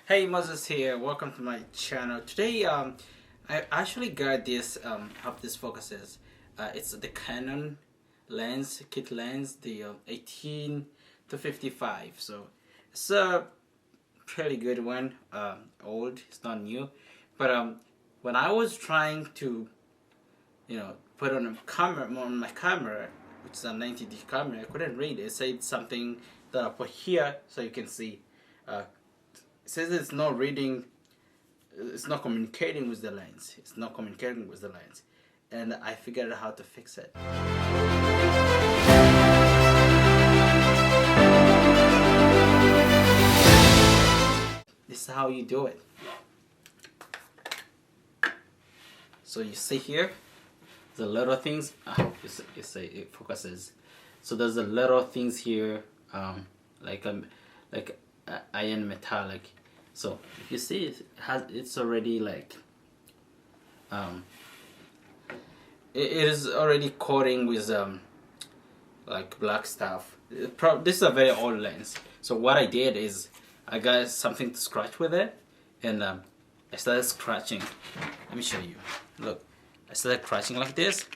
Hey, Moses here. Welcome to my channel. Today, I actually got this. How this focuses. It's the Canon lens, kit lens, the 18 to 55. So it's a pretty good one. Old. It's not new, but when I was trying to, put on my camera, which is a 90D camera, I couldn't read it. It said something that I put here so you can see. It says it's not reading, it's not communicating with the lens. It's not communicating with the lens. And I figured out how to fix it. This is how you do it. So you see here, the little things, it focuses. So there's the little things here, like iron metallic. So if you see it's already like it is already coating with like black stuff. This is a very old lens. So what I did is I got something to scratch with it, and I started scratching. Let me show you. Look, I started scratching like this,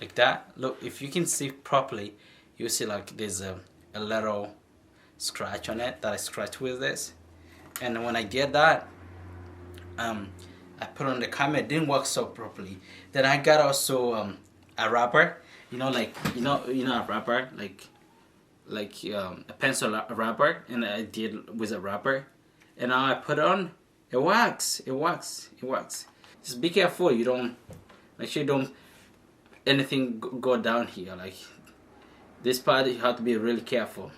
like that. Look, if you can see properly, you see like there's a little scratch on it that I scratched with this. And when I did that, I put on the camera. It didn't work so properly. Then I got also a rubber, a rubber, like a pencil rubber, and I did with a rubber. And now I put it on. It works. It works. It works. Just be careful. You don't make sure you don't anything go down here. Like this part, you have to be really careful.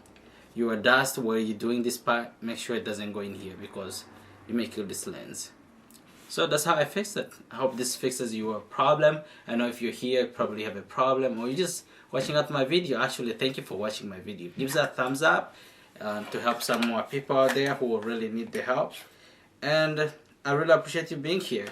Your dust where you're doing this part, make sure it doesn't go in here because it may kill this lens. So that's how I fixed it. I hope this fixes your problem. I know if you're here, probably have a problem, or you're just watching out my video. Actually, thank you for watching my video. Give that a thumbs up to help some more people out there who really need the help. And I really appreciate you being here.